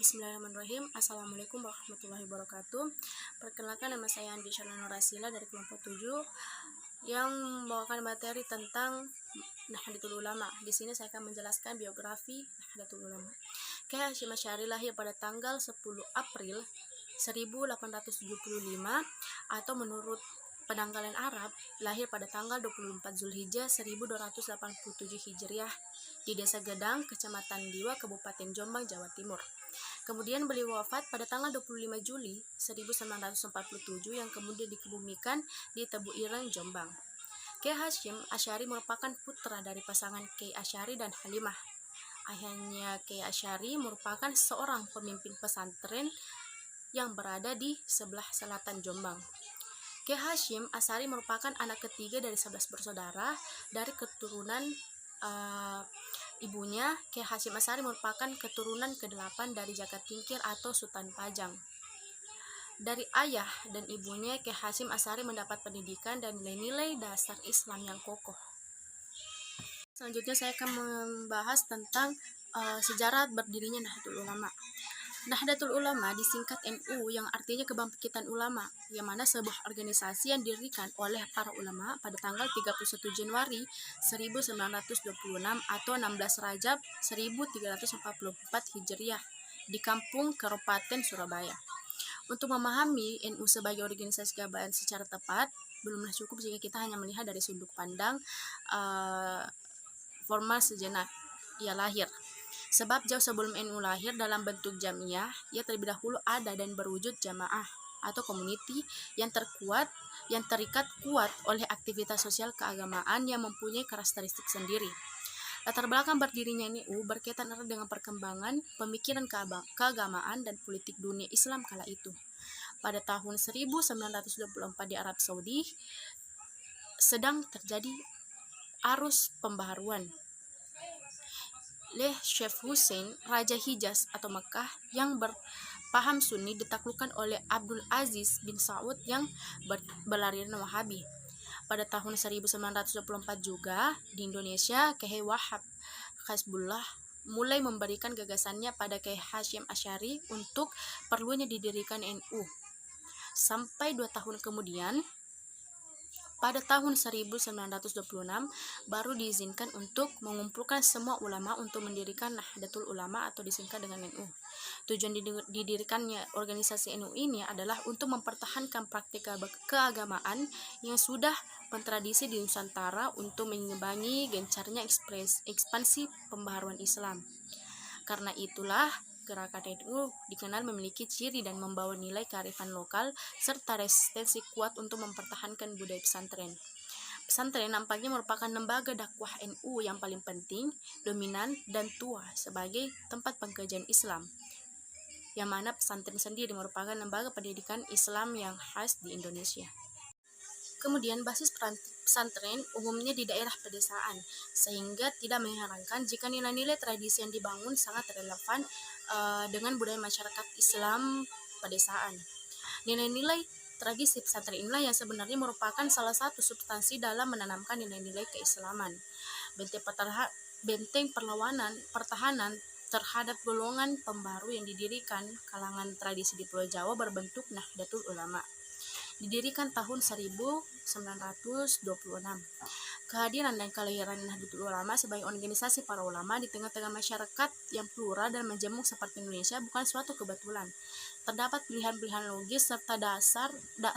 Bismillahirrahmanirrahim. Assalamualaikum warahmatullahi wabarakatuh. Perkenalkan, nama saya Andi Shalana Nurasila dari kelompok 7 yang membawakan materi tentang Nahdlatul Ulama. Di sini saya akan menjelaskan biografi Nahdlatul Ulama. Kiai Hasyim Asy'ari lahir pada tanggal 10 April 1875 atau menurut penanggalan Arab lahir pada tanggal 24 Zulhijjah 1287 Hijriah di Desa Gedang, Kecamatan Diwa, Kabupaten Jombang, Jawa Timur. Kemudian beliau wafat pada tanggal 25 Juli 1947 yang kemudian dikebumikan di Tebu Ireng, Jombang. Kiai Hasyim Asy'ari merupakan putra dari pasangan Kiai Asy'ari dan Halimah. Ayahnya Kiai Asy'ari merupakan seorang pemimpin pesantren yang berada di sebelah selatan Jombang. Kiai Hasyim Asy'ari merupakan anak ketiga dari 11 bersaudara dari keturunan ibunya. Kiai Hasyim Asy'ari merupakan keturunan ke-8 dari Jakatingkir atau Sultan Pajang. Dari ayah dan ibunya, Kiai Hasyim Asy'ari mendapat pendidikan dan nilai-nilai dasar Islam yang kokoh. Selanjutnya saya akan membahas tentang sejarah berdirinya Nahdlatul Ulama. Nahdlatul Ulama disingkat NU yang artinya Kebangkitan Ulama, yang mana sebuah organisasi yang didirikan oleh para ulama pada tanggal 31 Januari 1926 atau 16 Rajab 1344 Hijriah di Kampung Kabupaten Surabaya. Untuk memahami NU sebagai organisasi keagamaan secara tepat, belumlah cukup jika kita hanya melihat dari sudut pandang formal sejenak ia lahir. Sebab jauh sebelum NU lahir dalam bentuk jamiah, ia terlebih dahulu ada dan berwujud jamaah atau community yang terikat kuat oleh aktivitas sosial keagamaan yang mempunyai karakteristik sendiri. Latar belakang berdirinya NU berkaitan erat dengan perkembangan pemikiran keagamaan dan politik dunia Islam kala itu. Pada tahun 1924 di Arab Saudi sedang terjadi arus pembaharuan. Syekh Hussein, Raja Hijaz atau Mekah yang berpaham Sunni ditaklukkan oleh Abdul Aziz bin Saud yang beraliran Wahabi. Pada tahun 1924 juga di Indonesia, Kiai Wahab Hasbullah mulai memberikan gagasannya pada Kiai Hasyim Asy'ari untuk perlunya didirikan NU. Sampai 2 tahun kemudian, pada tahun 1926 baru diizinkan untuk mengumpulkan semua ulama untuk mendirikan Nahdlatul Ulama atau disingkat dengan NU. Tujuan didirikannya organisasi NU ini adalah untuk mempertahankan praktik keagamaan yang sudah bertradisi di Nusantara untuk mengimbangi gencarnya ekspansi pembaharuan Islam. Karena itulah gerakan NU dikenal memiliki ciri dan membawa nilai kearifan lokal serta resistensi kuat untuk mempertahankan budaya pesantren. Pesantren nampaknya merupakan lembaga dakwah NU yang paling penting, dominan, dan tua sebagai tempat pengkajian Islam, yang mana pesantren sendiri merupakan lembaga pendidikan Islam yang khas di Indonesia. Kemudian basis pesantren umumnya di daerah pedesaan, sehingga tidak mengherankan jika nilai-nilai tradisi yang dibangun sangat relevan dengan budaya masyarakat Islam pedesaan. Nilai-nilai tradisi pesantren inilah yang sebenarnya merupakan salah satu substansi dalam menanamkan nilai-nilai keislaman. Benteng pertahanan terhadap golongan pembaru yang didirikan kalangan tradisi di Pulau Jawa berbentuk Nahdlatul Ulama. Didirikan tahun 1926. Kehadiran dan kelahiran Nahdlatul Ulama sebagai organisasi para ulama di tengah-tengah masyarakat yang plural dan majemuk seperti Indonesia bukan suatu kebetulan. Terdapat pilihan-pilihan logis serta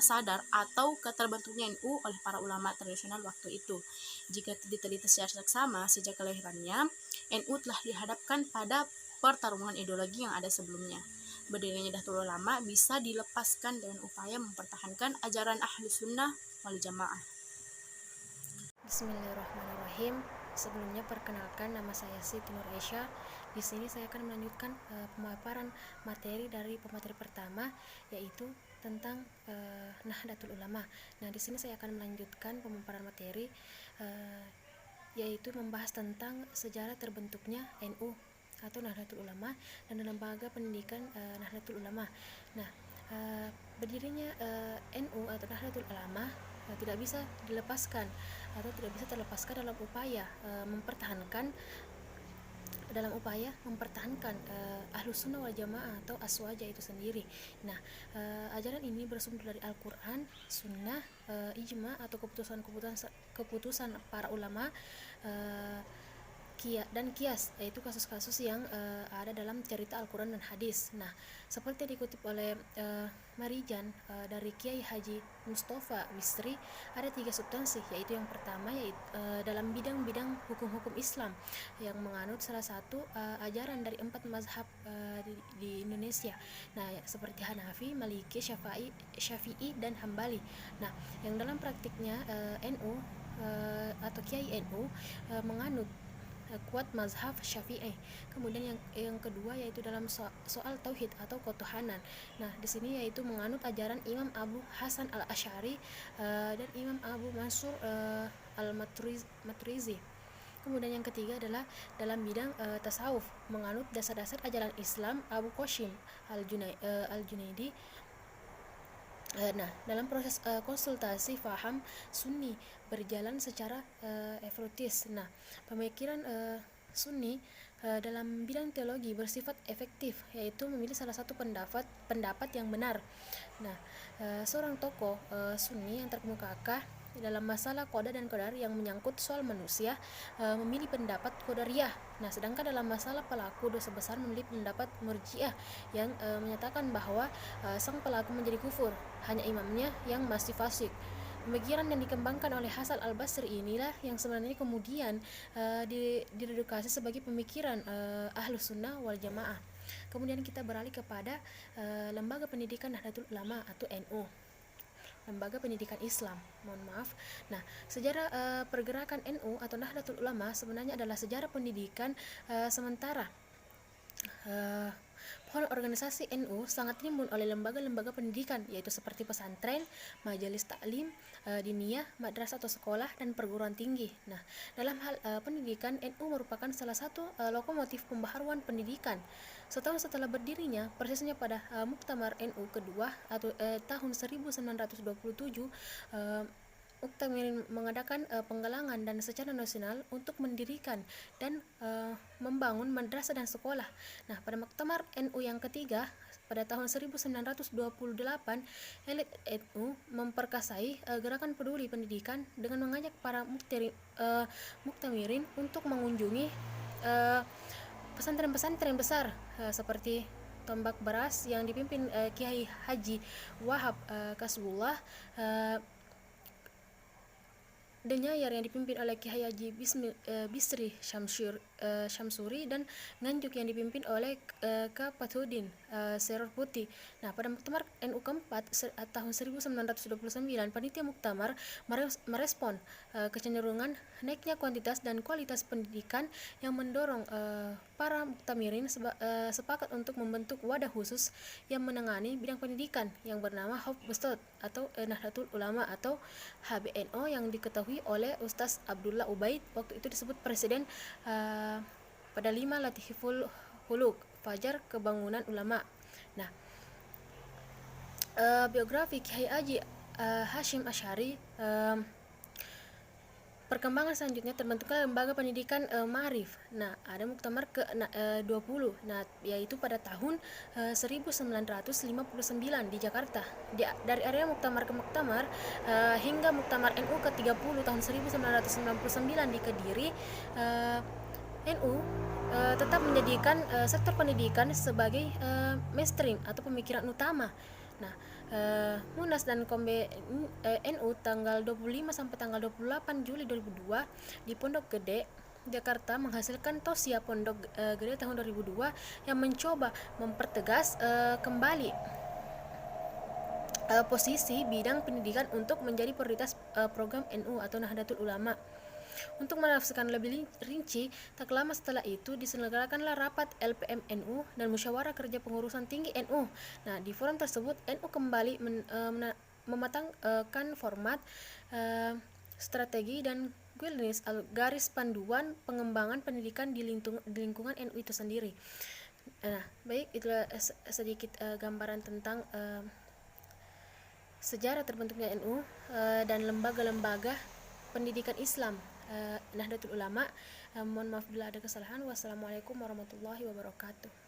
sadar atau keterbentuknya NU oleh para ulama tradisional waktu itu. Jika diteliti secara seksama, sejak kelahirannya, NU telah dihadapkan pada pertarungan ideologi yang ada sebelumnya. Berdirinya Nahdlatul Ulama bisa dilepaskan dengan upaya mempertahankan ajaran Ahlu Sunnah wal Jamaah. Bismillahirrahmanirrahim. Sebelumnya perkenalkan, nama saya Siti Nur Aisyah. Di sini saya akan melanjutkan pemaparan materi dari pemateri pertama, yaitu tentang Nahdlatul Ulama. Nah, di sini saya akan melanjutkan pemaparan materi yaitu membahas tentang sejarah terbentuknya NU atau Nahdlatul Ulama dan lembaga pendidikan Nahdlatul Ulama. Nah, berdirinya NU atau Nahdlatul Ulama tidak bisa dilepaskan atau tidak bisa terlepaskan dalam upaya mempertahankan dalam upaya mempertahankan Ahlus Sunnah wal Jamaah atau Aswaja itu sendiri. Nah, ajaran ini bersumber dari Al-Quran, Sunnah, ijma atau keputusan para ulama, dan kias, yaitu kasus-kasus yang ada dalam cerita Al-Quran dan hadis. Nah, seperti dikutip oleh Marijan dari Kiai Haji Mustafa Wisri, ada 3 substansi, yaitu yang pertama yaitu dalam bidang-bidang hukum-hukum Islam yang menganut salah satu ajaran dari 4 mazhab di Indonesia. Nah, seperti Hanafi, Maliki, Syafi'i dan Hambali. Nah, yang dalam praktiknya NU atau Kiai NU menganut kuat mazhab Syafi'i. Kemudian yang kedua yaitu dalam soal tauhid atau ketuhanan. Nah, di sini yaitu menganut ajaran Imam Abu Hasan Al-Asy'ari dan Imam Abu Mansur Al-Maturizi. Kemudian yang ketiga adalah dalam bidang tasawuf, menganut dasar-dasar ajaran Islam Abu Qasim Al-Junaidi. Nah, dalam proses konsultasi faham Sunni berjalan secara evolutis. Nah, pemikiran Sunni dalam bidang teologi bersifat efektif, yaitu memilih salah satu pendapat yang benar. Nah, seorang tokoh Sunni yang terkemukakan dalam masalah qada dan qadar yang menyangkut soal manusia memilih pendapat qadariyah. Nah, sedangkan dalam masalah pelaku dosa besar memilih pendapat murji'ah yang menyatakan bahwa sang pelaku menjadi kufur, hanya imamnya yang masih fasik. Pemikiran yang dikembangkan oleh Hasan Al-Basri inilah yang sebenarnya kemudian diredukasi sebagai pemikiran Ahlus Sunnah wal Jamaah. Kemudian kita beralih kepada Lembaga Pendidikan Nahdlatul Ulama atau NU, Lembaga Pendidikan Islam. Nah, sejarah pergerakan NU atau Nahdlatul Ulama sebenarnya adalah sejarah pendidikan sementara. Pohon organisasi NU sangat rimbun oleh lembaga-lembaga pendidikan, yaitu seperti pesantren, majelis taklim, diniyah, madrasah atau sekolah, dan perguruan tinggi. Nah, dalam hal pendidikan, NU merupakan salah satu lokomotif pembaharuan pendidikan. Setahun setelah berdirinya, persisnya pada Muktamar NU kedua atau tahun 1927, Muktamar mengadakan penggalangan dan secara nasional untuk mendirikan dan membangun madrasah dan sekolah. Nah, pada Muktamar NU yang ketiga pada tahun 1928, elit NU memperkasai gerakan peduli pendidikan dengan mengajak para muktamirin untuk mengunjungi pesantren-pesantren besar seperti Tombak Beras yang dipimpin Kiai Haji Wahab Kasbullah, Denyayar yang dipimpin oleh Kiai Haji Bisri Syamsuri, dan Nganjuk yang dipimpin oleh Kapatudin Seror Putih. Nah, pada Muktamar NU keempat tahun 1929, panitia Muktamar merespon kecenderungan naiknya kuantitas dan kualitas pendidikan yang mendorong para muktamirin sepakat untuk membentuk wadah khusus yang menangani bidang pendidikan yang bernama Hub Bestot atau Nahdlatul Ulama atau HBNO yang diketahui oleh Ustaz Abdullah Ubaid, waktu itu disebut presiden pada 5 Latiful Huluk Fajar Kebangunan Ulama. Nah, biografi Kiai Haji Hashim Asy'ari. Perkembangan selanjutnya terbentuknya lembaga pendidikan Ma'arif. Nah, ada Muktamar ke-20, nah, yaitu pada tahun 1959 di Jakarta. Dari area Muktamar ke Muktamar hingga Muktamar NU ke-30 tahun 1999 di Kediri, NU tetap menjadikan sektor pendidikan sebagai mainstream atau pemikiran utama. Nah, Munas dan Kombe NU tanggal 25 sampai tanggal 28 Juli 2002 di Pondok Gede, Jakarta menghasilkan Tausiah Pondok Gede tahun 2002 yang mencoba mempertegas kembali posisi bidang pendidikan untuk menjadi prioritas program NU atau Nahdlatul Ulama. Untuk menafsirkan lebih rinci, tak lama setelah itu diselenggarakanlah rapat LPM NU dan musyawarah kerja pengurusan tinggi NU. Nah, di forum tersebut NU kembali mematangkan format, strategi dan garis panduan pengembangan pendidikan di lingkungan NU itu sendiri. Nah, baik, itulah sedikit gambaran tentang sejarah terbentuknya NU dan lembaga-lembaga pendidikan Islam Nahdlatul Ulama. Mohon maaf bila ada kesalahan. Wassalamualaikum warahmatullahi wabarakatuh.